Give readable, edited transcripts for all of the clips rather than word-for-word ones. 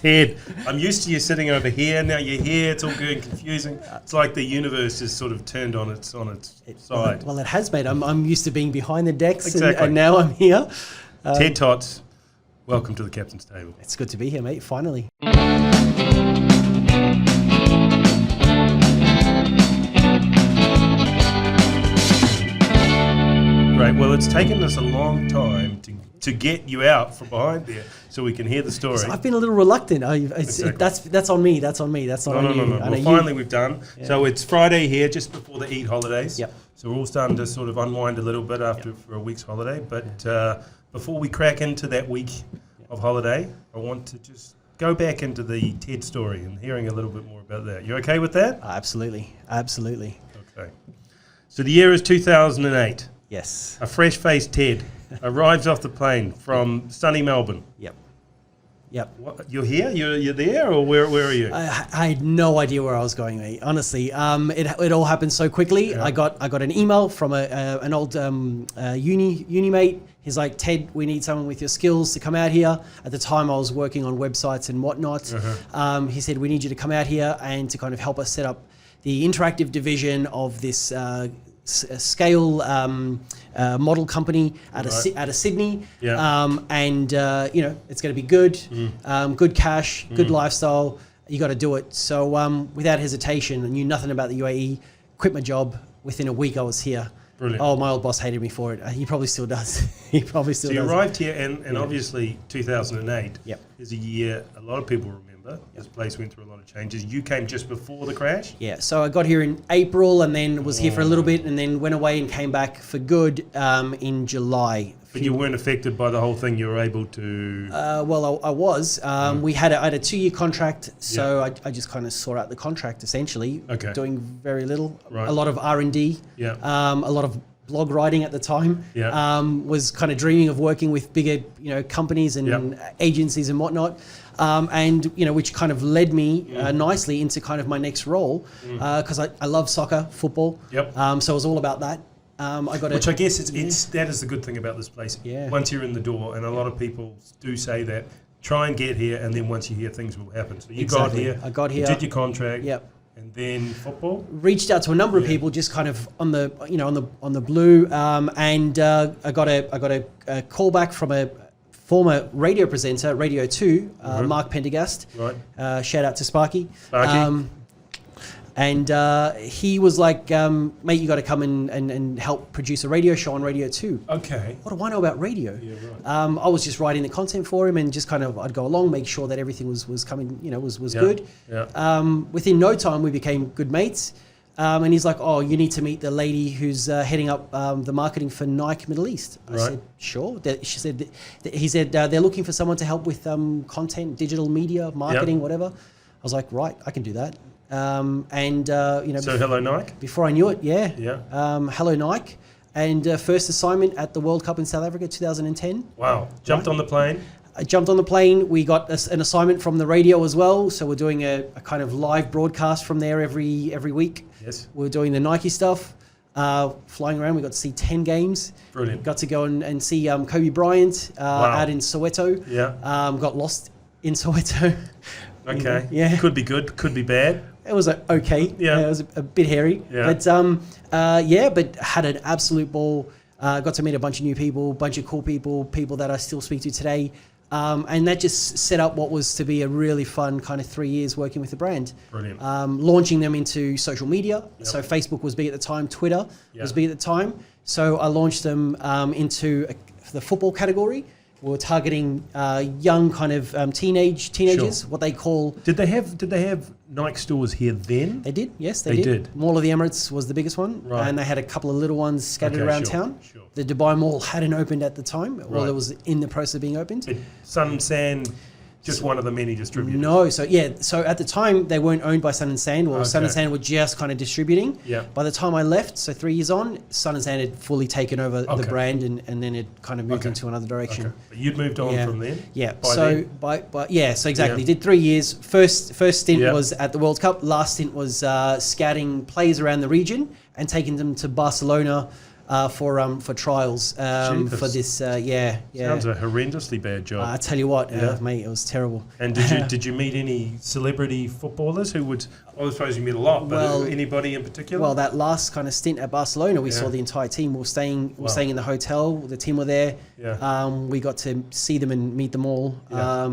Ted, I'm used to you sitting over here. Now you're here. It's all getting confusing. It's like the universe is sort of turned on its side. Well, it has, mate. I'm used to being behind the decks, Exactly. and now I'm here. Ted Tots, welcome to the captain's table. It's good to be here, mate. Finally. Great. Well, it's taken us a long time to get you out from behind there so we can hear the story. I've been a little reluctant. Exactly. That's on me. That's on me. That's not on you. No. Well, finally we've done. Yeah. So it's Friday here, just before the Eid holidays. Yep. So we're all starting to sort of unwind a little bit for a week's holiday. But before we crack into that week of holiday, I want to just go back into the Ted story and hearing a little bit more about that. You okay with that? Absolutely. Okay. So the year is 2008. Yes. A fresh-faced Ted arrives off the plane from sunny Melbourne. Yep. What, you're here? You're there, or where are you? I had no idea where I was going, mate. Honestly, it all happened so quickly. Yeah. I got an email from an old uni mate. He's like, Ted, we need someone with your skills to come out here. At the time, I was working on websites and whatnot. Uh-huh. He said, we need you to come out here and to kind of help us set up the interactive division of this scale model company out of Sydney. Yeah. It's going to be good, good cash, good lifestyle. You got to do it. So without hesitation, I knew nothing about the UAE, quit my job. Within a week, I was here. Brilliant. Oh, my old boss hated me for it. He probably still does. So you arrived here, and obviously 2008 is a year a lot of people remember. This place went through a lot of changes. You came just before the crash? Yeah, so I got here in April and then was here for a little bit and then went away and came back for good in July. But you weren't affected by the whole thing. You were able to... Well, I was. I had a 2-year contract, so I just kind of saw out the contract, essentially, doing very little. Right. A lot of R&D, a lot of blog writing at the time. Was kind of dreaming of working with bigger companies and agencies and whatnot. Which kind of led me nicely into kind of my next role because I love soccer, football. So it was all about that. Which I guess that is the good thing about this place. Yeah. Once you're in the door, and a lot of people do say that, try and get here, and then once you're here, things will happen. So you got here. I got here. You did your contract. Yep. And then football. Reached out to a number of people, just kind of on the blue, and I got a call back from a former radio presenter, Radio 2, Mark Pendergast. Right. Shout out to Sparky. And he was like, mate, you got to come and help produce a radio show on Radio 2. Okay. What do I know about radio? Yeah, right. I was just writing the content for him and just kind of, I'd go along, make sure that everything was coming, was good. Yeah. Within no time, we became good mates. And he's like, oh, you need to meet the lady who's heading up the marketing for Nike Middle East. I said, sure. He said, they're looking for someone to help with content, digital media, marketing, whatever. I was like, right, I can do that. So hello Nike. Before I knew it, hello Nike, and first assignment at the World Cup in South Africa, 2010. Wow! Jumped on the plane. I jumped on the plane. We got an assignment from the radio as well, so we're doing a kind of live broadcast from there every week. Yes. We're doing the Nike stuff, flying around. We got to see 10 games. Brilliant. Got to go and see Kobe Bryant out in Soweto. Yeah. Got lost in Soweto. Okay. Yeah. Could be good. Could be bad. It was okay. Yeah. It was a bit hairy. Yeah. But had an absolute ball. Got to meet a bunch of new people, bunch of cool people that I still speak to today. And that just set up what was to be a really fun kind of 3 years working with the brand. Brilliant. Launching them into social media. Yep. So Facebook was big at the time. Twitter was big at the time. So I launched them into the football category. We're targeting young kind of teenagers, what they call... Did they have Nike stores here then? They did, yes, they did. Mall of the Emirates was the biggest one, and they had a couple of little ones scattered around town. Sure. The Dubai Mall hadn't opened at the time, or it was in the process of being opened. Sun and Sand, just one of the many distributors? No, so at the time, they weren't owned by Sun and Sand, or Sun and Sand were just kind of distributing. Yeah. By the time I left, so 3 years on, Sun and Sand had fully taken over the brand, and then it kind of moved into another direction. Okay. But you'd moved on from then? Yeah. So exactly. Did 3 years. First stint was at the World Cup. Last stint was scouting players around the region and taking them to Barcelona, for trials for this. Yeah. Sounds a horrendously bad job. I tell you what, mate, it was terrible. And did you meet any celebrity footballers who would? I suppose you met a lot, but anybody in particular? Well, that last kind of stint at Barcelona, we saw the entire team. We were staying in the hotel. The team were there. Yeah. We got to see them and meet them all,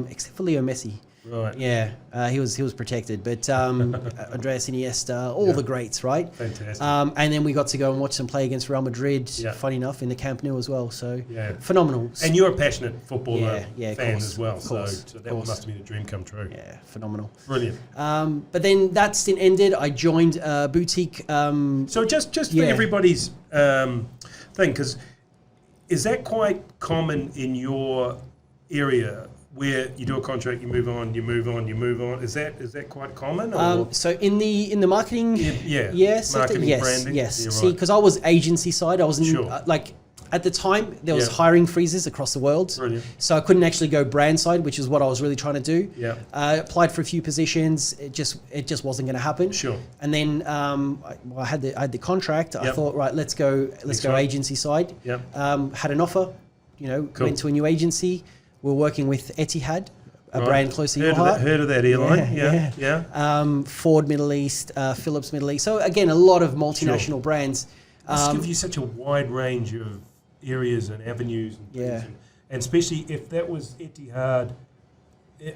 except for Leo Messi. Right. Yeah, he was protected, but Andreas Iniesta, all the greats, right? Fantastic. And then we got to go and watch them play against Real Madrid. Yeah. Funny enough, in the Camp Nou as well. So phenomenal. And you're a passionate footballer fan as well, so that must have been a dream come true. Yeah, phenomenal. Brilliant. But then that stint ended. I joined Boutique. So just for everybody's thing, because is that quite common in your area? Where you do a contract, you move on. Is that quite common? So in the marketing, marketing, branding. Yes. See, because I was agency side, I was like at the time there was hiring freezes across the world. Brilliant. So I couldn't actually go brand side, which is what I was really trying to do. Yeah. Applied for a few positions. It just wasn't going to happen. Sure. And then I had the contract. I thought, right, let's go agency side. Yeah. Had an offer. Went to a new agency. We're working with Etihad, a brand close to your heart. Heard of that airline? Yeah. Ford Middle East, Philips Middle East. So again, a lot of multinational brands. This gives you such a wide range of areas and avenues. And things. And especially if that was Etihad,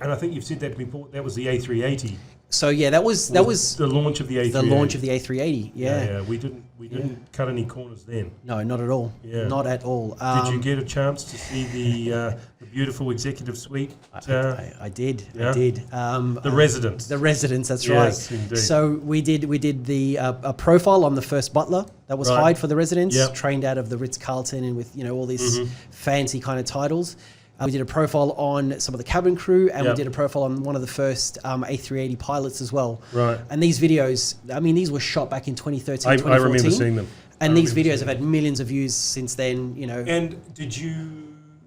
and I think you've said that before, that was the A380. So that was the launch of the A380. The launch of the A380. Yeah. We didn't cut any corners then. No, not at all. Yeah. Not at all. Did you get a chance to see the beautiful executive suite? I did. Yeah? I did. The residence. The residence. That's yes, right. Indeed. So we did the a profile on the first butler that was hired for the residence, trained out of the Ritz-Carlton and with all these fancy kind of titles. We did a profile on some of the cabin crew, and we did a profile on one of the first A380 pilots as well. Right. And these videos, I mean, these were shot back in 2013, 2014. I remember seeing them. And these videos have had millions of views since then, And did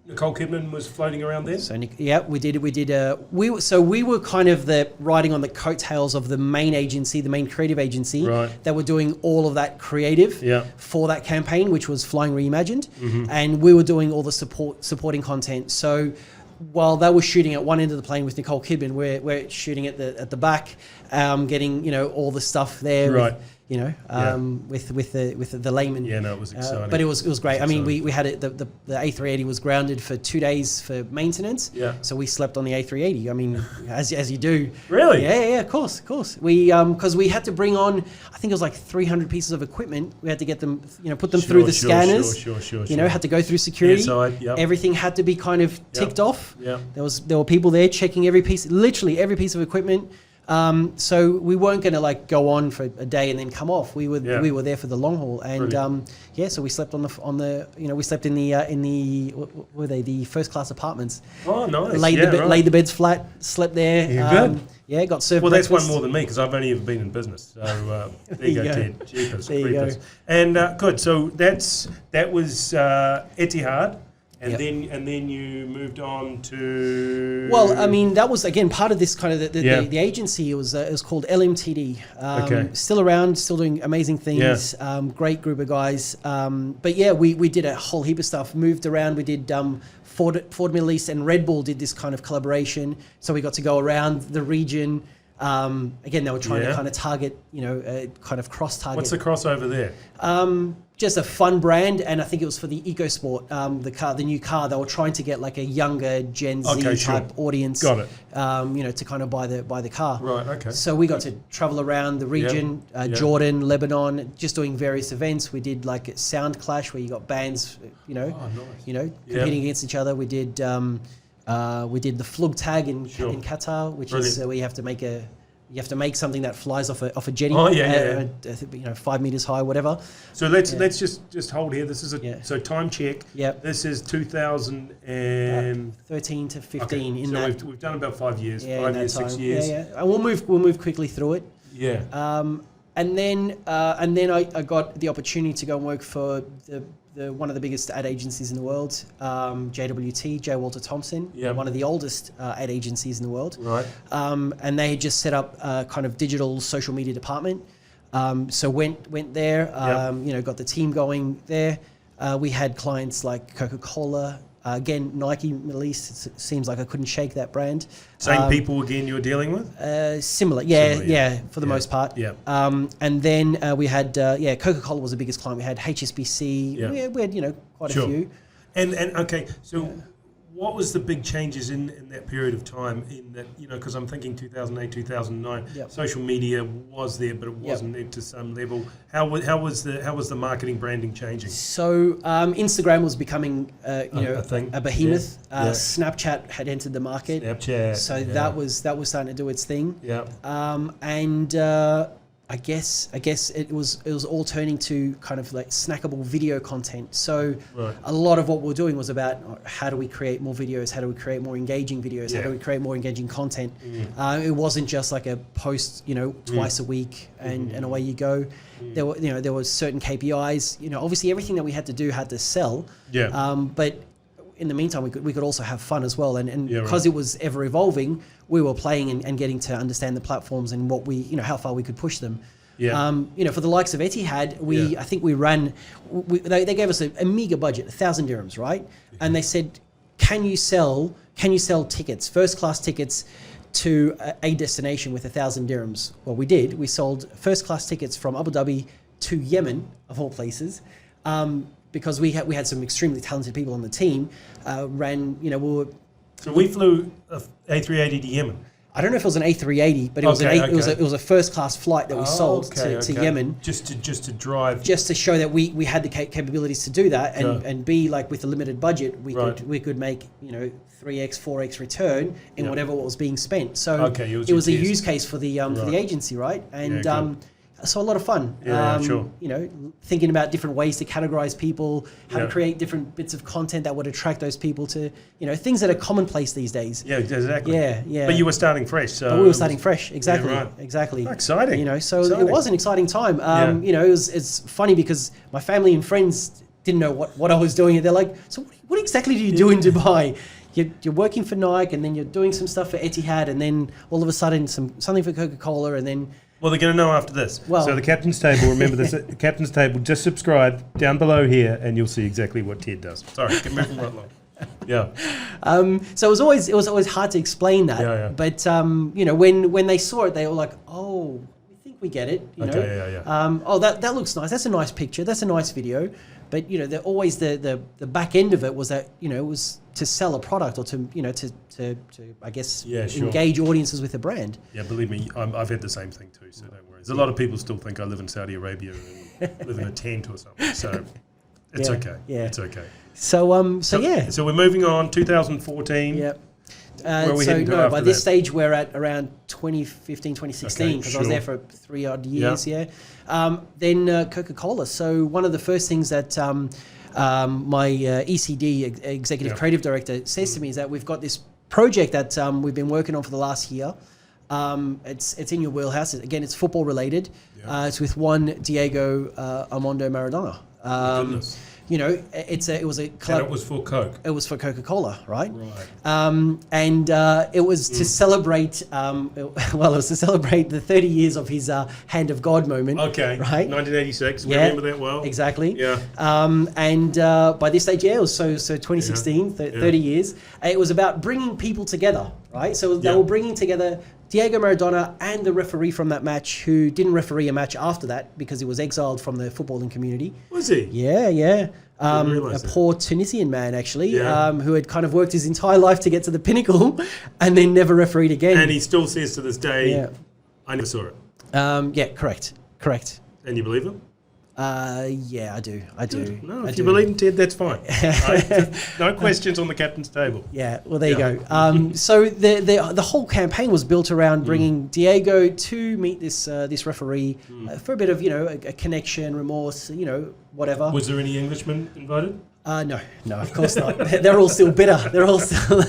Nicole Kidman was floating around then? So we did. We were kind of riding on the coattails of the main agency, the main creative agency that were doing all of that creative for that campaign, which was Flying Reimagined, and we were doing all the supporting content. So while they were shooting at one end of the plane with Nicole Kidman, we're shooting at the back, getting all the stuff there. Right. With the layman. Yeah, no, it was exciting. But it was great. I mean, we had it. The A380 was grounded for 2 days for maintenance. Yeah. So we slept on the A380. I mean, as you do. Really? Yeah. Of course. We because we had to bring on. I think it was like 300 pieces of equipment. We had to get them. Put them through the scanners. Sure. Had to go through security. Inside, yep. Everything had to be kind of ticked off. Yeah. There were people there checking literally every piece of equipment. So we weren't going to go on for a day and then come off. We were there for the long haul, and so we slept we slept in the what were they, the first class apartments. Oh, nice. Laid the beds flat, slept there. Good. Yeah, got served. Well, breakfast. that's one more than me because I've only ever been in business. So there you go, Ted. Jeepers, there you go. And good. So that was Etihad. And then you moved on to. Well, I mean, that was again part of this kind of the agency. It was called LMTD. Still around, still doing amazing things. Yeah. Great group of guys. But yeah, we did a whole heap of stuff. Moved around. We did Ford Middle East and Red Bull did this kind of collaboration. So we got to go around the region. Again, they were trying to kind of target, kind of cross target. What's the crossover there? Just a fun brand, and I think it was for the EcoSport, the new car. They were trying to get like a younger Gen Z type audience. Got it. To kind of buy the car. Right. Okay. So we got to travel around the region, Jordan, Lebanon, just doing various events. We did like a sound clash where you got bands, competing against each other. We did the Flug Tag in Qatar, which is where you have to make something that flies off a jetty. 5 meters high, whatever. So let's just hold here. This is so time check. Yep. This is 2013 to 15. Okay. We've done about 5 years. 6 years. Yeah. And we'll move quickly through it. Yeah. And then I got the opportunity to go and work for one of the biggest ad agencies in the world, JWT, J. Walter Thompson, one of the oldest ad agencies in the world. Right. And they had just set up a kind of digital social media department. So went there, got the team going there. We had clients like Coca-Cola, again, Nike Middle East. It seems like I couldn't shake that brand. Same people again you were dealing with? Similar, for the most part. Yeah. And then we had, Coca-Cola was the biggest client. We had HSBC. Yeah. We had, quite a few. And okay, so what was the big changes in that period of time in that, because I'm thinking 2008, 2009, social media was there, but it wasn't there to some level. How was the marketing branding changing? So Instagram was becoming, a thing. a behemoth. Yeah. Snapchat had entered the market. Snapchat. So that was starting to do its thing. Yeah. I guess it was all turning to kind of like snackable video content. So a lot of what we're doing was about how do we create more videos, how do we create more engaging videos, how do we create more engaging content. It wasn't just like a post, twice a week and away you go. There were there was certain KPIs. Obviously everything that we had to do had to sell. But in the meantime, we could also have fun as well, and because it was ever evolving, we were playing and getting to understand the platforms and what we, how far we could push them. For the likes of Etihad, I think we ran. They gave us a meager budget, 1,000 dirhams, right? And they said, can you sell tickets, first class tickets, to a destination with 1,000 dirhams? Well, we did. We sold first class tickets from Abu Dhabi to Yemen, of all places. Because we had some extremely talented people on the team, So we flew a A380 to Yemen. I don't know if it was an A380, but it was a first class flight that we sold to Yemen. Just to drive. Just to show that we had the capabilities to do that, and be like with a limited budget, we could make 3x, 4x return in whatever was being spent. So it was a use case for the agency, right? And so a lot of fun. Thinking about different ways to categorize people, how to create different bits of content that would attract those people to, things that are commonplace these days. Yeah, exactly. Yeah. But you were starting fresh. So but we were starting fresh. Exactly. Yeah, right. Exactly. Exciting. It was an exciting time. It's funny because my family and friends didn't know what I was doing. And they're like, so what exactly do you do in Dubai? You're working for Nike, and then you're doing some stuff for Etihad, and then all of a sudden something for Coca-Cola, and then... Well, they're going to know after this. So the Captain's Table, remember this, the Captain's Table, just subscribe down below here and you'll see exactly what Ted does. Sorry, keep moving right along. Yeah. So it was always hard to explain that. Yeah. But, when they saw it, they were like, oh, we think we get it. That looks nice. That's a nice picture. That's a nice video. But, always the back end of it was that, it was to sell a product or to I guess, engage audiences with a brand. Yeah, believe me, I've had the same thing too, so don't worry. There's a lot of people still think I live in Saudi Arabia and live in a tent or something, so it's okay. Yeah. It's okay. So we're moving on, 2014. Yep. By this stage we're at around 2015, 2016 because I was there for 3 odd years. Then Coca-Cola. So one of the first things that my ECD, Executive Creative Director, says to me is that we've got this project that we've been working on for the last year. It's in your wheelhouse. Again, it's football related. It's with one Diego Armando Maradona. It was a club. And it was for Coke. It was for Coca-Cola, right? It was to celebrate. It was to celebrate the 30 years of his Hand of God moment. Okay. Right. 1986. We remember that well. Exactly. Yeah. By this stage, it was so 2016, 30 years. It was about bringing people together, right? So they were bringing together Diego Maradona and the referee from that match, who didn't referee a match after that because he was exiled from the footballing community. Was he? Yeah. A poor Tunisian man, actually, who had kind of worked his entire life to get to the pinnacle and then never refereed again. And he still says to this day, I never saw it. Correct. And you believe him? Yeah, I do. No, if you believe in Ted, that's fine. No questions on the Captain's Table. Yeah, well, there you go. So the whole campaign was built around bringing Diego to meet this referee for a bit of a connection, remorse, whatever. Was there any Englishmen invited? No, of course not. They're all still bitter. They're all still.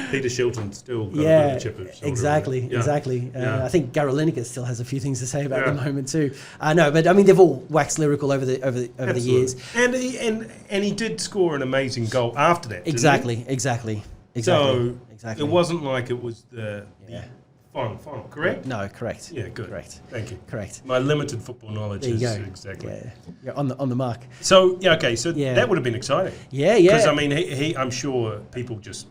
Peter Shilton still got a bit of chip of shoulder. Exactly. I think Gary Lineker still has a few things to say about the moment too. No, but I mean they've all waxed lyrical over the years. And he did score an amazing goal after that. Exactly. So it wasn't like it was the Font, correct? No, correct. Yeah, good. Correct. Thank you. Correct. My limited football knowledge There you is go. exactly. Yeah, you're on the mark. So okay, so Yeah. that would have been exciting. Yeah. Because I mean, I'm sure people would just.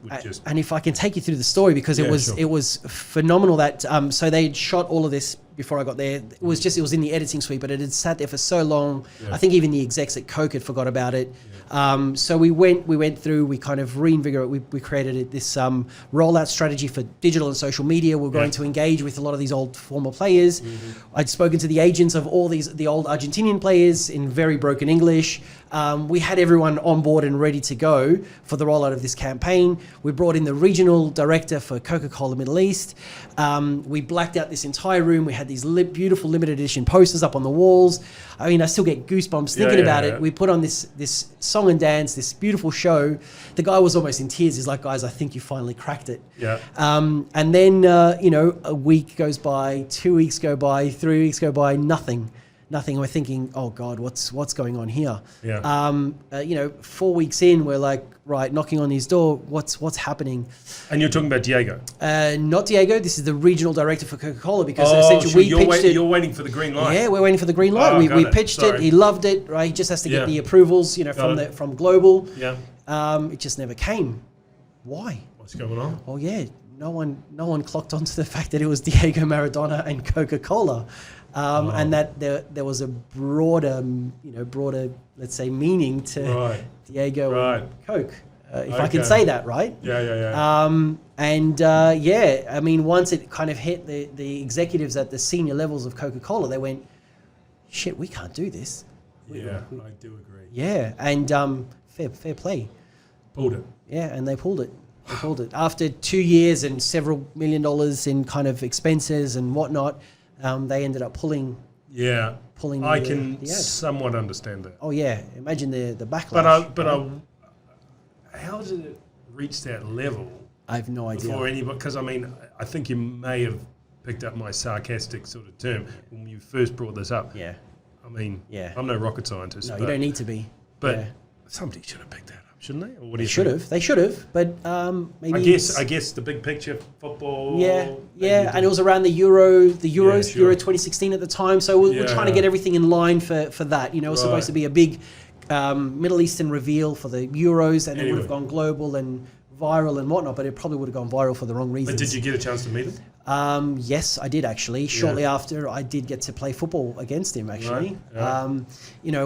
And if I can take you through the story, because Yeah, it sure. was phenomenal that so they shot all of this before I got there. It was in the editing suite, but it had sat there for so long. Yeah. I think even the execs at Coke had forgot about it. So we went through, we kind of reinvigorated, we created this rollout strategy for digital and social media. We're going to engage with a lot of these old former players. I'd spoken to the agents of all the old Argentinian players in very broken English. We had everyone on board and ready to go for the rollout of this campaign. We brought in the regional director for Coca-Cola Middle East. We blacked out this entire room. We had these beautiful limited edition posters up on the walls. I mean, I still get goosebumps thinking about it. We put on this song and dance, this beautiful show. The guy was almost in tears. He's like, guys, I think you finally cracked it. Yeah. And then, a week goes by, 2 weeks go by, 3 weeks go by, nothing. We're thinking, oh God, what's going on here? Yeah. 4 weeks in, we're like, right, knocking on his door. What's happening? And you're talking about Diego. Not Diego. This is the regional director for Coca-Cola, because So essentially we pitched it. You're waiting for the green light. Yeah, we're waiting for the green light. Oh, we got it. pitched it. Sorry. He loved it. Right, he just has to get Yeah. the approvals, from global. Yeah. It just never came. Why? What's going on? Oh yeah, no one clocked onto the fact that it was Diego Maradona and Coca-Cola, and that there was a broader, let's say, meaning to Diego and Coke, if I can say that, right? Yeah. I mean, once it kind of hit the executives at the senior levels of Coca-Cola, they went, shit, we can't do this. Yeah, I do agree. Yeah, and fair play. Pulled it. Yeah, and they pulled it. After 2 years and several $1 million in kind of expenses and whatnot. They ended up pulling. Yeah, pulling. I can the ad. somewhat understand that. Oh yeah, imagine the backlash. But how did it reach that level? I have no idea. Before anybody, because I mean, I think you may have picked up my sarcastic sort of term when you first brought this up. Yeah. I mean, yeah. I'm no rocket scientist. No, you don't need to be. But somebody should have picked that up, shouldn't they? Or what do you should have. They should have. But maybe. I guess the big picture football. Yeah, and it was around the Euros, Euro 2016 at the time. So we're trying to get everything in line for that. It was supposed to be a big Middle Eastern reveal for the Euros, and it would have gone global and viral and whatnot, but it probably would have gone viral for the wrong reasons. But did you get a chance to meet him? Yes, I did actually. Shortly after, I did get to play football against him actually. Right.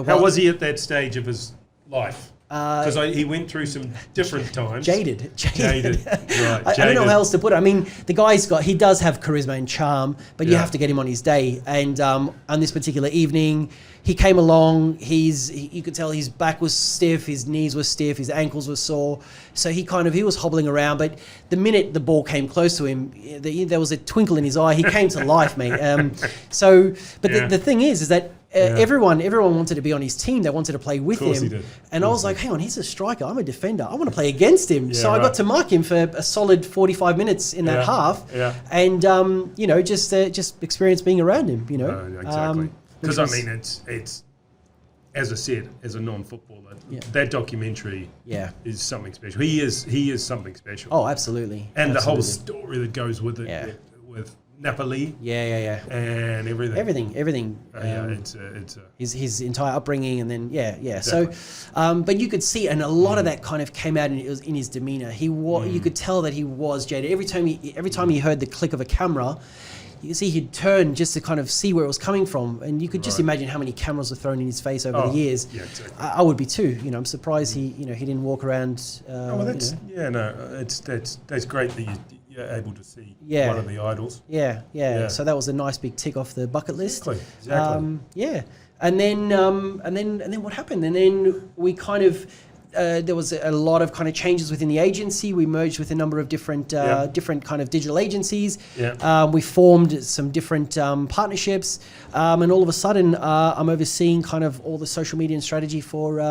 How was he at that stage of his life? Because he went through some different times. Jaded. Right. I don't know how else to put it. I mean, the guy's he does have charisma and charm, but you have to get him on his day. And on this particular evening, he came along. You could tell his back was stiff, his knees were stiff, his ankles were sore. So he was hobbling around. But the minute the ball came close to him, there was a twinkle in his eye. He came to life, mate. The thing is that. Everyone wanted to be on his team. They wanted to play with him. And I was like, hang on, he's a striker. I'm a defender. I want to play against him. So I got to mark him for a solid 45 minutes in that half. Yeah. And, just experience being around him, Exactly. Because, I mean, it's, as I said, as a non-footballer, that documentary is something special. He is something special. Oh, absolutely. And the whole story that goes with it, with Napoli. And everything. Everything. His entire upbringing, and then Exactly. So, but you could see, and a lot of that kind of came out in his demeanor. You could tell that he was jaded. Every time he heard the click of a camera, you could see he'd turn just to kind of see where it was coming from, and you could just imagine how many cameras were thrown in his face over the years. Yeah, exactly. I would be too. I'm surprised he didn't walk around. That's great that you're able to see one of the idols. Yeah. So that was a nice big tick off the bucket list. Exactly. And then what happened? And then we kind of. There was a lot of kind of changes within the agency. We merged with a number of different kind of digital agencies. We formed some different partnerships, and all of a sudden, I'm overseeing kind of all the social media and strategy for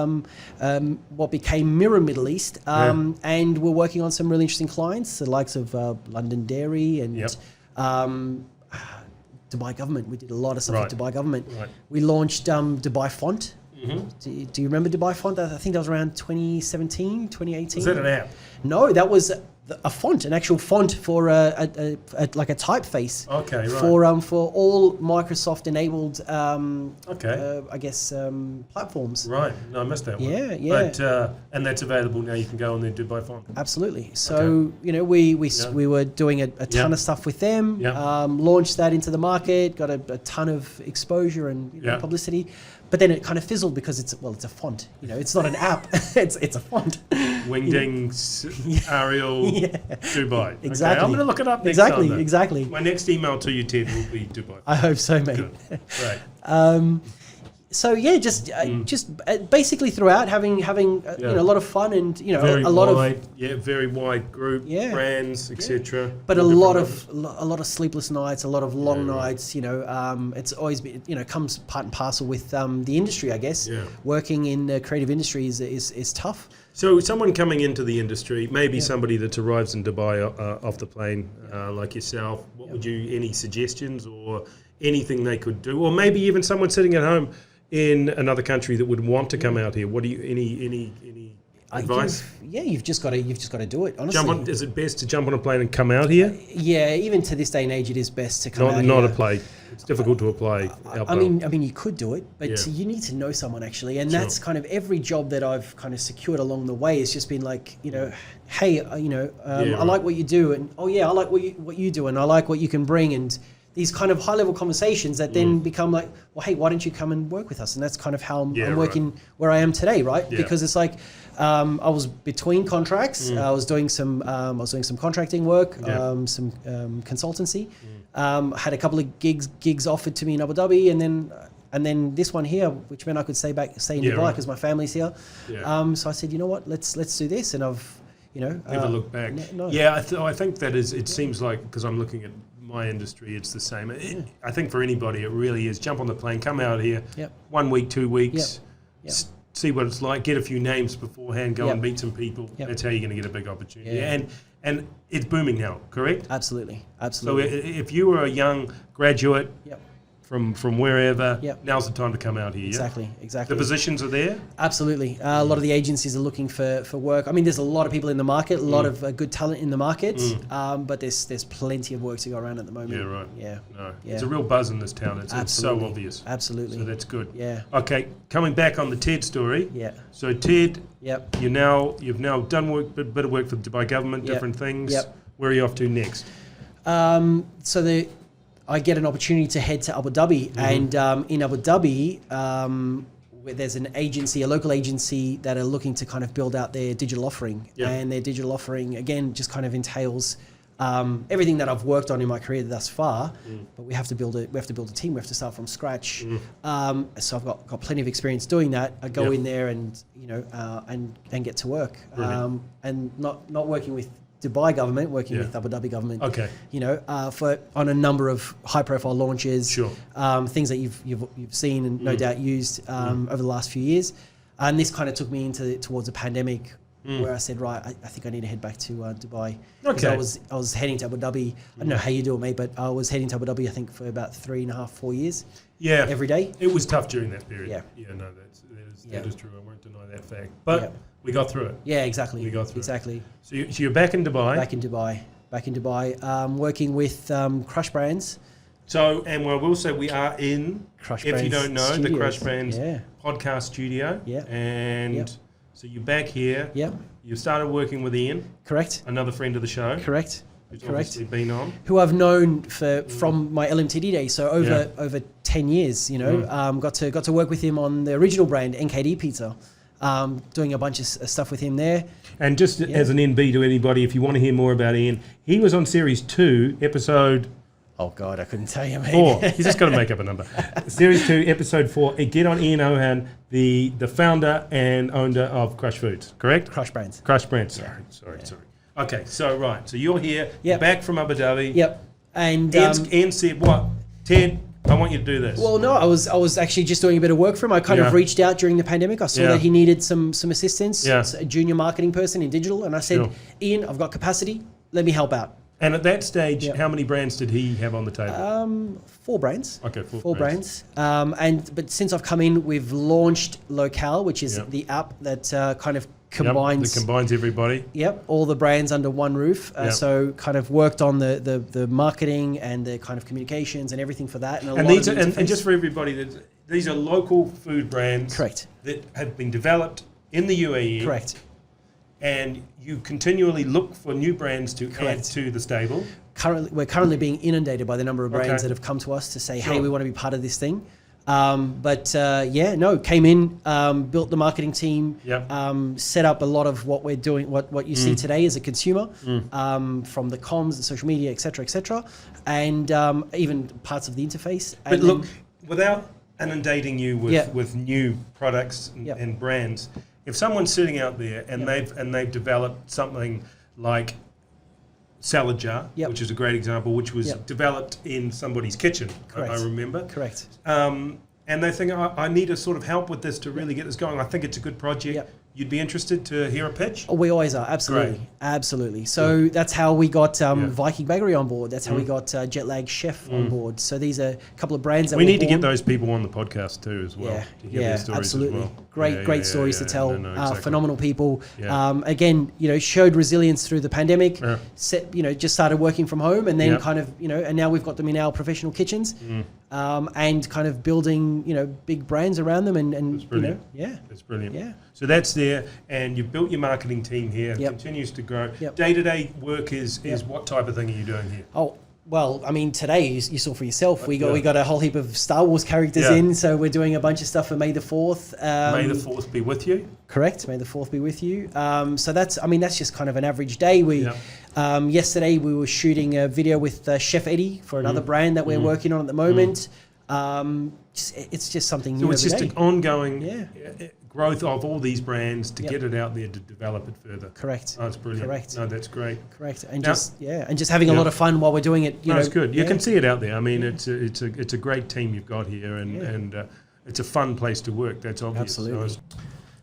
what became Mirror Middle East, and we're working on some really interesting clients, the likes of London Dairy and Dubai Government. We did a lot of stuff with Dubai Government. Right. We launched Dubai Font. Mm-hmm. Do you remember Dubai Font? I think that was around 2017, 2018. Was that an app? No, that was a font, an actual font for like a typeface. Okay, right. For all Microsoft enabled, Okay. I guess platforms. Right. No, I missed that one. Yeah, yeah. But, and that's available now. You can go on there and do by font. Absolutely. So, we were doing a ton of stuff with them, launched that into the market, got a ton of exposure and publicity. But then it kind of fizzled because it's a font. It's not an app. it's a font. Wingdings, Arial, Dubai. Exactly. Okay, I'm going to look it up next time. Exactly. My next email to you, Ted, will be Dubai. I hope so, mate. Good. Right. So just basically throughout having a lot of fun and very a lot wide, of very wide group, brands, etc. But a lot of sleepless nights, a lot of long nights. It's always been comes part and parcel with the industry, I guess. Yeah. Working in the creative industry is tough. So someone coming into the industry, maybe somebody that arrives in Dubai off the plane, like yourself, what would you, any suggestions or anything they could do? Or maybe even someone sitting at home in another country that would want to come out here. What do you, any advice? You've just got to do it, honestly. Is it best to jump on a plane and come out here? Even to this day and age, it is best to come out here. Not apply. It's difficult to apply. I mean, you could do it, but you need to know someone actually, and that's kind of every job that I've kind of secured along the way. It's just been like, hey, I like what you do, and I like what you do, and I like what you can bring, and these kind of high-level conversations that then become like, well, hey, why don't you come and work with us? And that's kind of how I'm working where I am today, right? Yeah. Because it's like I was between contracts. I was doing some contracting work, some consultancy. Had a couple of gigs offered to me in Abu Dhabi, and then this one here, which meant I could stay in Dubai because my family's here. Yeah. So I said, you know what, let's do this, and I've never looked back. No. Yeah, I think that is. It seems like, because I'm looking at my industry, it's the same. I think for anybody, it really is jump on the plane, come out here, 1 week, 2 weeks, see what it's like, get a few names beforehand, go and meet some people. That's how you're going to get a big opportunity. Yeah. And it's booming now, correct? Absolutely. So if you were a young graduate from wherever, now's the time to come out here. Exactly. The positions are there? Absolutely. A lot of the agencies are looking for work. I mean, there's a lot of people in the market, a lot of good talent in the market, but there's plenty of work to go around at the moment. Yeah, right. Yeah. No. It's a real buzz in this town. It's so obvious. Absolutely. So that's good. Yeah. Okay, coming back on the Ted story. Yeah. So Ted, you've now done bit of work for the Dubai government, different things. Yep. Where are you off to next? I get an opportunity to head to Abu Dhabi, and in Abu Dhabi, where there's a local agency that are looking to kind of build out their digital offering, and their digital offering again just kind of entails everything that I've worked on in my career thus far. But we have to build a team. We have to start from scratch. So I've got plenty of experience doing that. I go in there and and get to work, and not working with Dubai government, working with Abu Dhabi government. Okay. On a number of high-profile launches. Sure. Things that you've seen and no doubt used over the last few years, and this kind of took me towards a pandemic where I said, right, I think I need to head back to Dubai. Okay. I was heading to Abu Dhabi. I don't know how you do it, mate, but I was heading to Abu Dhabi, I think, for about 3.5, 4 years. Yeah. Every day. It was tough during that period. Yeah. Yeah. No, that is true. I won't deny that fact. But we got through it. Yeah, exactly. We got through it. So you're back in Dubai. Back in Dubai, working with Crush Brands. So, and I will say we are in, Crush if Brands you don't know, Studios. the Crush Brands podcast studio. Yeah. And so you're back here. Yeah. You started working with Ian. Correct. Another friend of the show. Correct. Who's obviously been on. Who I've known from my LMTD days, so over 10 years, got to work with him on the original brand, NKD Pizza. Doing a bunch of stuff with him there. And just as an NB to anybody, if you want to hear more about Ian, he was on Series 2, episode... Oh, God, I couldn't tell you, mate. 4. He's just got to make up a number. Series 2, episode 4. Get on Ian Ohan, the founder and owner of Crush Foods, correct? Crush Brands. Crush Brands. Sorry. Okay, so you're here, back from Abu Dhabi. Yep. And Ian said, what? Ted, I want you to do this. Well, no, I was actually just doing a bit of work for him. I kind of reached out during the pandemic. I saw that he needed some assistance, a junior marketing person in digital. And I said, Ian, I've got capacity. Let me help out. And at that stage, how many brands did he have on the table? 4 brands. Okay, 4 brands. But since I've come in, we've launched Locale, which is the app that kind of combines that combines everybody. Yep, all the brands under one roof. So kind of worked on the marketing and the kind of communications and everything for that. And these are, and just for everybody, these are local food brands. Correct. That have been developed in the UAE. Correct. And you continually look for new brands to Correct. add to the stable. We're currently being inundated by the number of brands that have come to us to say, hey, we want to be part of this thing. Came in, built the marketing team, set up a lot of what we're doing, what you see today as a consumer, from the comms, the social media, et cetera, and even parts of the interface. But look, without inundating you with new products and brands, if someone's sitting out there and they've developed something like salad jar, which is a great example, which was developed in somebody's kitchen, I remember. Correct. And they think, I need a sort of help with this to really get this going. I think it's a good project. You'd be interested to hear a pitch? Oh, we always are, absolutely. Great. Absolutely. So that's how we got Viking Bakery on board. That's how we got Jetlag Chef on board. So these are a couple of brands that we need to get those people on the podcast too as well. To hear their stories absolutely. As well. Great stories to tell. Exactly. Phenomenal people. Again, showed resilience through the pandemic. Just started working from home, and then kind of, and now we've got them in our professional kitchens, and kind of building, big brands around them, and That's brilliant. That's brilliant. Yeah. So that's there, and you've built your marketing team here. It continues to grow. Day-to-day work is what type of thing are you doing here? Oh, well, I mean, today you saw for yourself. We got a whole heap of Star Wars characters in, so we're doing a bunch of stuff for May the 4th. May the 4th be with you. Correct. May the 4th be with you. So that's just kind of an average day. Yesterday we were shooting a video with Chef Eddie for another brand that we're working on at the moment. It's just something new. So it's just day. an ongoing growth of all these brands to get it out there to develop it further. Correct. Oh, that's brilliant. Correct. No, that's great. Correct. And just having a lot of fun while we're doing it. It's good. You can see it out there. I mean, it's a great team you've got here, and it's a fun place to work. That's obvious. Absolutely.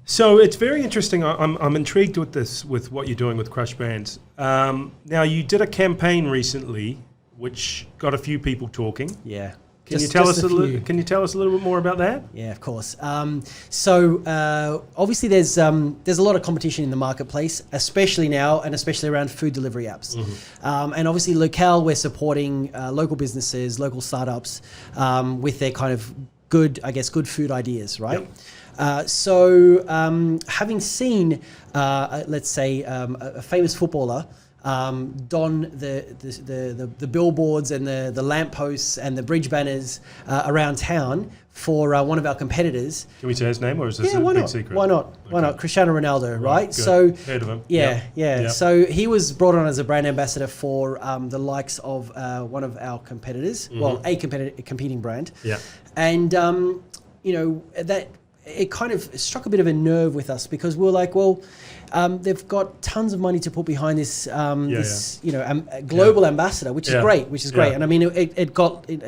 So it's very interesting. I'm intrigued with what you're doing with Crush Brands. Now you did a campaign recently, which got a few people talking. Yeah. Can you tell us a little bit more about that? Yeah, of course. Obviously there's a lot of competition in the marketplace, especially now, and especially around food delivery apps. And obviously locale, we're supporting local businesses, local startups, with their kind of good food ideas, right? Having seen, let's say, a famous footballer don the billboards and the lampposts and the bridge banners around town for one of our competitors. Can we say his name, or is this a big secret? Why not? Okay. Why not? Cristiano Ronaldo, right? Good. So heard of him. Yeah. So he was brought on as a brand ambassador for the likes of one of our competitors, a competing brand. Yeah. And that it kind of struck a bit of a nerve with us, because we were like, well, they've got tons of money to put behind this, global ambassador, which is great. And I mean, it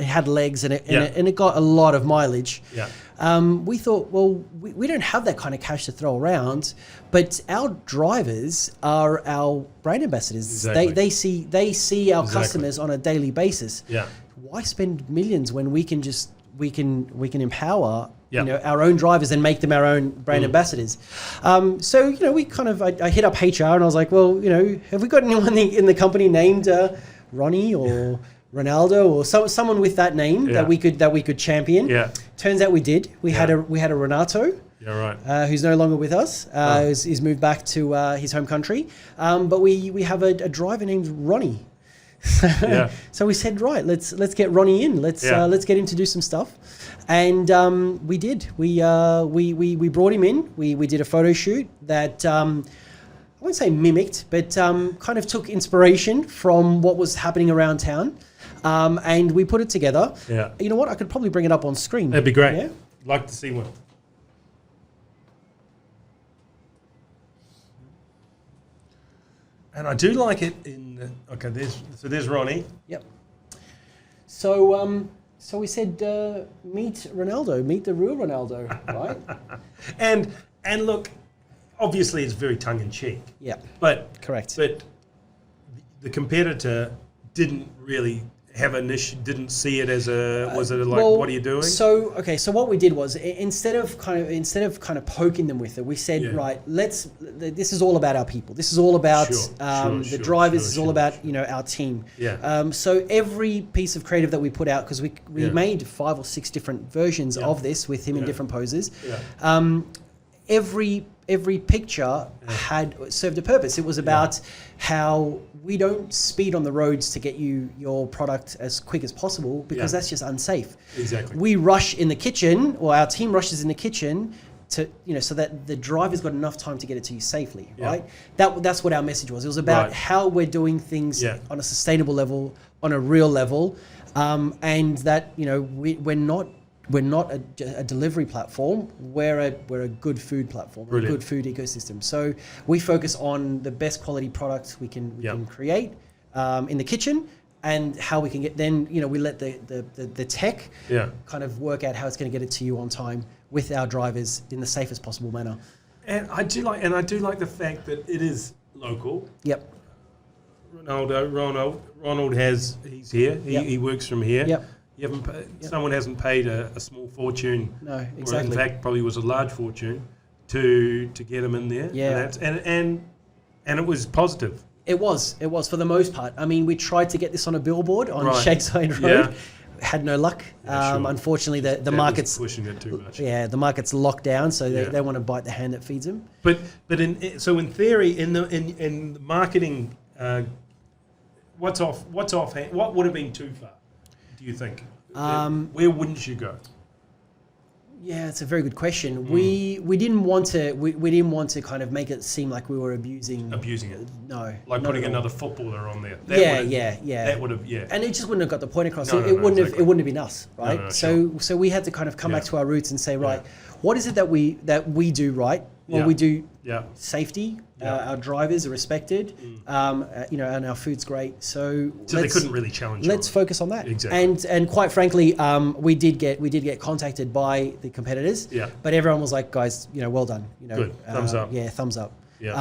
had legs, and it got a lot of mileage. Yeah. We thought, well, we don't have that kind of cash to throw around, but our drivers are our brand ambassadors. Exactly. They see our customers on a daily basis. Yeah. Why spend millions when we can empower our own drivers and make them our own brand ambassadors? We kind of I hit up HR and I was like, well, have we got anyone in the company named Ronnie or Ronaldo or someone with that name that we could champion? Yeah. Turns out we did. We had a Renato. Yeah, right. Who's no longer with us. He's moved back to his home country. But we have a driver named Ronnie. So we said, right, let's get Ronnie in. Let's get him to do some stuff, and we did. We brought him in. We did a photo shoot that I won't say mimicked, but kind of took inspiration from what was happening around town, and we put it together. Yeah. You know what? I could probably bring it up on screen. That'd be great. Yeah? Like to see one. And I do like it there's Ronnie. Yep. So we said, meet Ronaldo, meet the real Ronaldo, right? and look, obviously it's very tongue in cheek. Yeah. But correct. But the competitor didn't really didn't see it as a, was it like, well, what are you doing? So what we did was instead of kind of poking them with it, we said, right, this is all about our people. This is all about the drivers. This is all about our team. Yeah. So every piece of creative that we put out, because we made 5 or 6 different versions of this with him in different poses. Yeah. Every picture had served a purpose. It was about how we don't speed on the roads to get you your product as quick as possible, because that's just unsafe. Exactly. We rush in the kitchen, or our team rushes in the kitchen to, so that the driver's got enough time to get it to you safely, right? That's what our message was. It was about how we're doing things on a sustainable level, on a real level, and that, we're not a delivery platform. We're a good food platform, a good food ecosystem. So we focus on the best quality products we can create in the kitchen, and how we can get. Then we let the tech kind of work out how it's going to get it to you on time with our drivers in the safest possible manner. And I do like the fact that it is local. Yep. Ronald he's here. He works from here. Yep. Someone hasn't paid a small fortune. No, exactly. Or in fact, probably was a large fortune to get him in there. Yeah. And it was positive. It was for the most part. I mean, we tried to get this on a billboard on Shakeside Road. Had no luck. Unfortunately, the market's pushing it too much. Yeah, the market's locked down, so they want to bite the hand that feeds them. But in theory, in the marketing, what's offhand? What would have been too far? Do you think? Where wouldn't you go? Yeah, it's a very good question. We didn't want to kind of make it seem like we were abusing it. No, like putting another footballer on there. That would have and it just wouldn't have got the point across. It wouldn't have been us, right? So we had to kind of come back to our roots and say, right, what is it that we do right? Well, we do safety. Our drivers are respected, and our food's great. So they couldn't really challenge. Let's focus on that. Exactly. And quite frankly, we did get contacted by the competitors. Yeah. But everyone was like, guys, well done. Good. Thumbs up. Yeah, thumbs up. Yeah.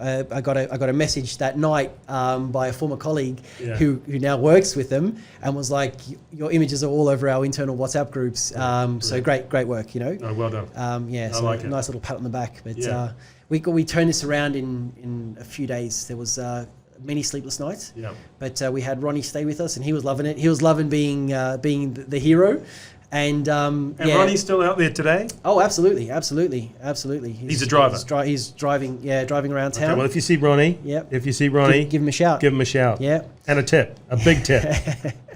I got a message that night by a former colleague who now works with them, and was like, your images are all over our internal WhatsApp groups. So great work. Oh, well done. So like it. Nice little pat on the back. But we turned this around in a few days. There was many sleepless nights. Yeah. But we had Ronnie stay with us, and he was loving it. He was loving being the hero. And Ronnie's still out there today? Oh, absolutely. He's a driver. He's driving around town. Okay, well, if you see Ronnie, give him a shout. Give him a shout. Yeah. And a big tip.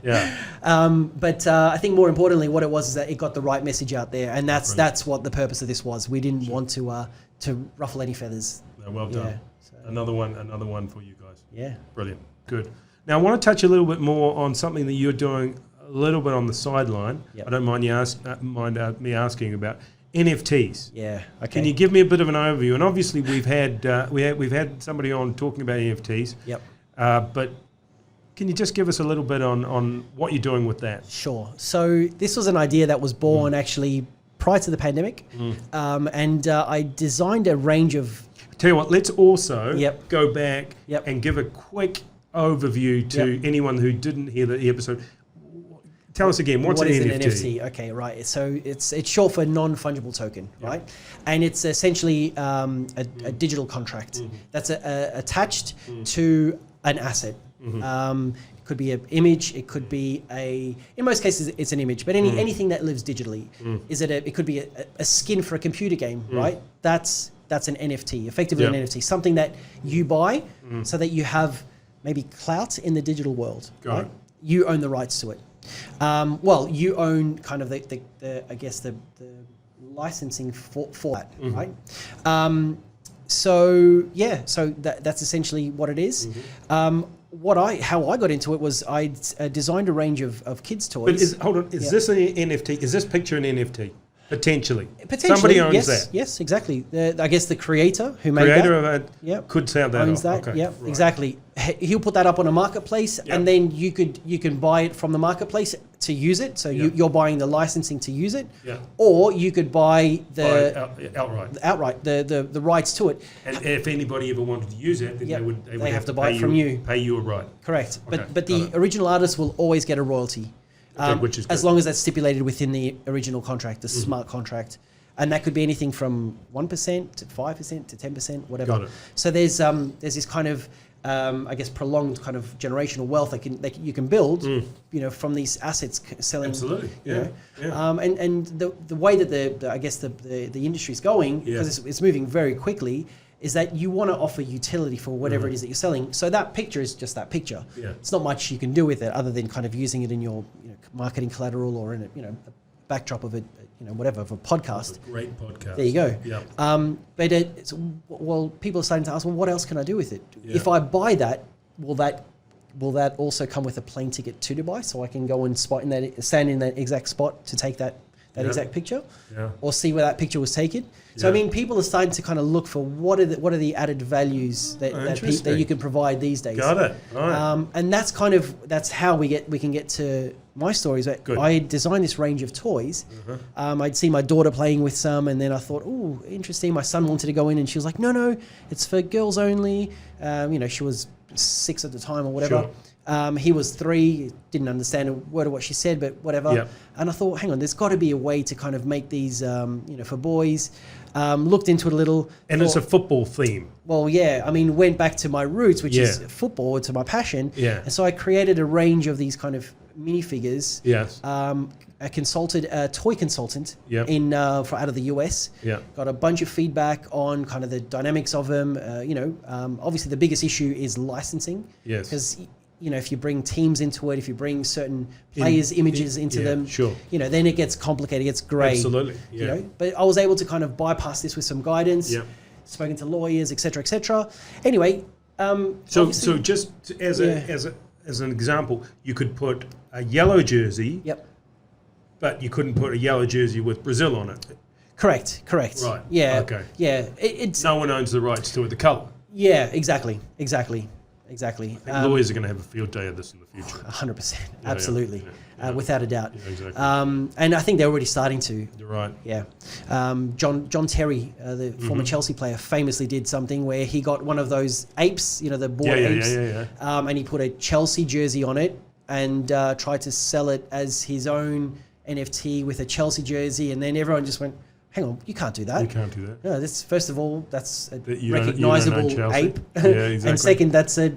Yeah. But I think more importantly, what it was is that it got the right message out there, and that's what the purpose of this was. We didn't want to ruffle any feathers. No, well done. Another one for you guys. Yeah. Brilliant. Good. Now I want to touch a little bit more on something that you're doing a little bit on the sideline. Yep. I don't mind me asking about NFTs. Yeah. Okay. Can you give me a bit of an overview? And obviously we've had somebody on talking about NFTs. Yep. But can you just give us a little bit on what you're doing with that? Sure. So this was an idea that was born actually prior to the pandemic, and I designed a range of. Tell you what, let's also go back and give a quick overview to anyone who didn't hear the episode. Tell us again, what is an NFT? Okay, right. So it's short for non-fungible token, right? And it's essentially a digital contract that's attached to an asset. It could be an image. It could be in most cases, it's an image. But anything that lives digitally, it could be a skin for a computer game, right? That's an NFT, effectively an NFT, something that you buy so that you have maybe clout in the digital world. Right? You own the rights to it. Well, you own kind of the licensing for that, right? So that's essentially what it is. How I got into it was I designed a range of kids' toys. But is this an NFT? Is this picture an NFT? Potentially. Potentially, Somebody owns yes, that. yes, exactly. I guess the creator who made Creator that of it Yep. could sound that owns off. that. Okay, Yeah, right. exactly. He'll put that up on a marketplace, Yep. and then you can buy it from the marketplace to use it. So Yep. you're buying the licensing to use it, Yeah. or you could buy Outright. outright the rights to it. And if anybody ever wanted to use it, then Yep. they would have to buy pay it from you. Pay you a right. Correct. Okay, But the got it. original artist will always get a royalty, Which is as good. long as that's stipulated within the original contract, the smart contract. And that could be anything from 1% to 5% to 10%, whatever. Got it. So there's this kind of I guess prolonged kind of generational wealth that you can build, from these assets selling. Absolutely. you Yeah. know. Yeah. And the way that the industry is going, Yeah. because it's moving very quickly, is that you want to offer utility for whatever it is that you're selling. So that picture is just that picture. Yeah. It's not much you can do with it other than kind of using it in your marketing collateral or in a backdrop of a whatever, of a podcast. Great podcast. There you go. Yeah. But people are starting to ask, well, what else can I do with it? Yeah. If I buy that, will that also come with a plane ticket to Dubai, so I can go and stand in that exact spot to take that Yeah. exact picture, Yeah. or see where that picture was taken? So I Yeah. mean, people are starting to kind of look for what are the added values that Interesting. you can provide these days. Got it. Right. And that's how we can get to my stories. Good. I designed this range of toys. I'd see my daughter playing with some, and then I thought, oh, interesting. My son wanted to go in, and she was like, no, it's for girls only. She was 6 at the time or whatever. Sure. He was 3, didn't understand a word of what she said, but whatever. Yep. And I thought, hang on, there's got to be a way to kind of make these, for boys. Looked into it a little. And it's a football theme. Well, yeah. I mean, went back to my roots, which is Yeah. football, to my passion. Yeah. And so I created a range of these kind of minifigures. Yes. A toy consultant Yep. out of the US. Yeah. Got a bunch of feedback on kind of the dynamics of them. Obviously the biggest issue is licensing. Yes. Because if you bring teams into it, if you bring certain players' images into yeah, them, sure. then it gets complicated, it gets grey. Absolutely. Yeah. But I was able to kind of bypass this with some guidance. Yep. Spoken to lawyers, etc., etc. Anyway, So obviously- just as an example, you could put a yellow jersey, Yep. but you couldn't put a yellow jersey with Brazil on it. Correct. Right. Yeah. Okay. Yeah. It's No one owns the rights to it. The colour. yeah. Exactly. Lawyers are going to have a field day of this in the future. 100%. Yeah, Absolutely. yeah. Without a doubt. Yeah, exactly. And I think they're already starting to. You're right. Yeah. John Terry, the former Chelsea player, famously did something where he got one of those apes, the board apes, and he put a Chelsea jersey on it and tried to sell it as his own NFT with a Chelsea jersey, and then everyone just went, hang on, you can't do that. You can't do that. No, that's first of all, that's a You don't own recognizable Chelsea. ape. Yeah, exactly. And second, that's a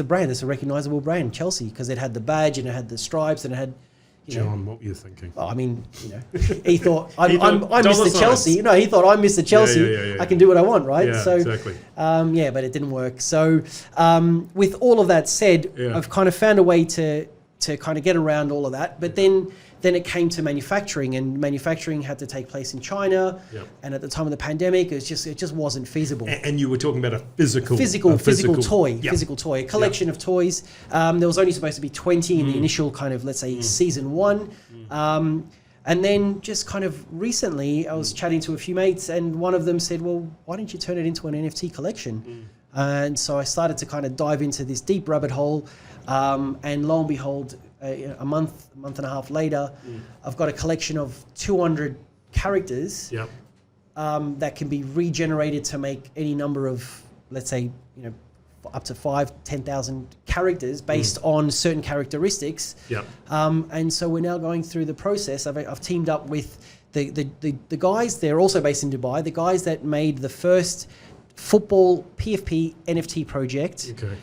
brand. It's a recognizable brand, Chelsea, because it had the badge and it had the stripes and it had, John, what were you thinking? I mean, he thought I'm dollar Mr. signs. Chelsea. No, he thought I'm Mr. Chelsea. yeah. I can do what I want, right? Yeah, so, exactly. but it didn't work. So, with all of that said, Yeah. I've kind of found a way to kind of get around all of that. But then it came to manufacturing, and manufacturing had to take place in China. Yep. And at the time of the pandemic, it just wasn't feasible. And you were talking about a physical toy, Yeah. physical toy, a collection of toys. There was only supposed to be 20 in the initial kind of, let's say, season 1. And then just kind of recently, I was chatting to a few mates, and one of them said, well, why don't you turn it into an NFT collection? And so I started to kind of dive into this deep rabbit hole. And lo and behold, a month and a half later, I've got a collection of 200 characters Yep. that can be regenerated to make any number of, let's say, up to 10,000 characters based on certain characteristics. Yep. And so we're now going through the process. I've teamed up with the guys. They're also based in Dubai. The guys that made the first football PFP NFT project Okay.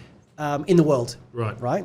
in the world. Right.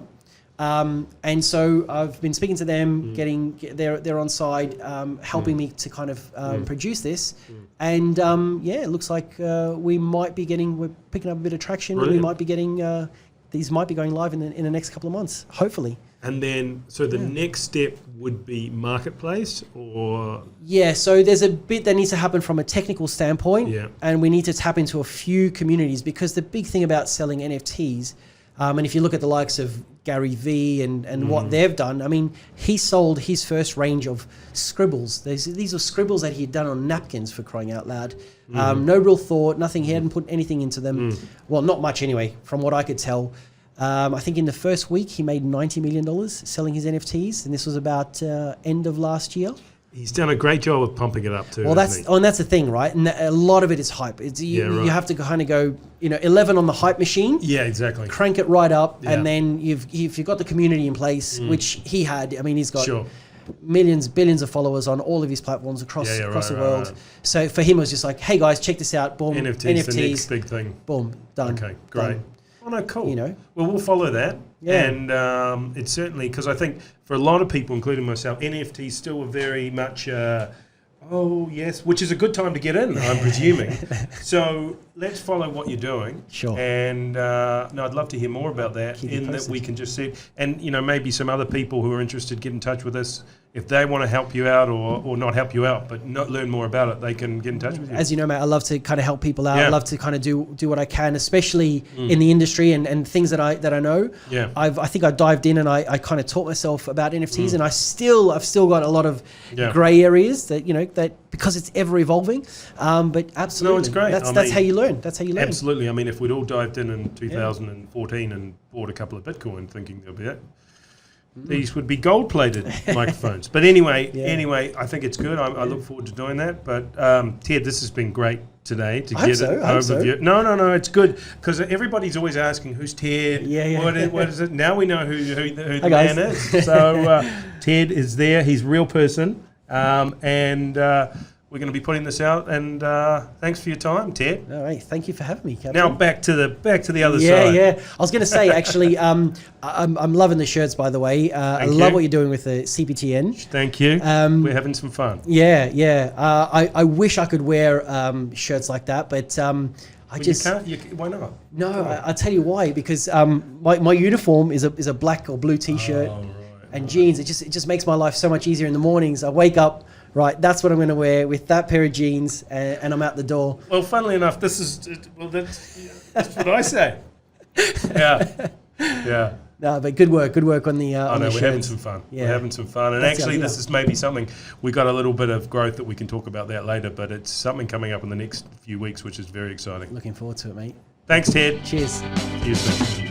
And so I've been speaking to them, they're on side, helping me to kind of produce this. And it looks like we're picking up a bit of traction. Brilliant. And we might be getting, these might be going live in the next couple of months, hopefully. And then, so the next step would be marketplace, or Yeah, so there's a bit that needs to happen from a technical standpoint, Yeah. and we need to tap into a few communities, because the big thing about selling NFTs, And if you look at the likes of Gary Vee and what they've done, I mean, he sold his first range of scribbles. These are scribbles that he had done on napkins, for crying out loud. No real thought, nothing. He hadn't put anything into them. Well, not much anyway, from what I could tell. I think in the first week he made $90 million selling his NFTs, and this was about end of last year. He's done a great job of pumping it up too. Well, that's the thing, right? And a lot of it is hype. You have to kind of go, 11 on the hype machine. Yeah, exactly. Crank it right up, and then if you've got the community in place, which he had. I mean, he's got millions, billions of followers on all of his platforms across the world. Right. So for him, it was just like, hey guys, check this out. Boom, NFTs, the next big thing. Boom, done. Okay, great. Done. Oh no, cool. Well, we'll follow that. Yeah. And it's certainly, because I think for a lot of people, including myself, NFTs still are very much, which is a good time to get in, I'm presuming. So let's follow what you're doing. Sure. And I'd love to hear more about that, that we can just see. And, maybe some other people who are interested, get in touch with us. If they want to help you out or not help you out, but not learn more about it, they can get in touch with you. As you know, mate, I love to kind of help people out. I love to kind of do what I can, especially in the industry and things that I know. Yeah. I think I dived in and I kind of taught myself about NFTs, and I've still got a lot of grey areas that because it's ever evolving. But absolutely, no, it's great. That's how you learn. That's how you learn. Absolutely. I mean, if we'd all dived in 2014 and bought a couple of Bitcoin, thinking there'll be it. These would be gold-plated microphones. But anyway, I think it's good. I look forward to doing that. But Ted, this has been great today to get an overview. So. No, it's good because everybody's always asking who's Ted. What is it? Now we know who the man is. So Ted is there. He's a real person, and we're going to be putting this out. And thanks for your time, Ted. All right, thank you for having me, Captain. Now back to the other side. Yeah. I was going to say actually, I'm loving the shirts, by the way. I love what you're doing with the CPTN. Thank you. We're having some fun. Yeah. I wish I could wear shirts like that, but you can't. Why not? No, I'll tell you why. Because my uniform is a black or blue T-shirt and jeans. It just makes my life so much easier in the mornings. I wake up. Right, that's what I'm going to wear with that pair of jeans, and I'm out the door. Well, funnily enough, that's what I say. Yeah. No, but good work on the. We're having some fun. Yeah. We're having some fun, and actually, this is maybe something we got a little bit of growth that we can talk about that later. But it's something coming up in the next few weeks, which is very exciting. Looking forward to it, mate. Thanks, Ted. Cheers. See you soon.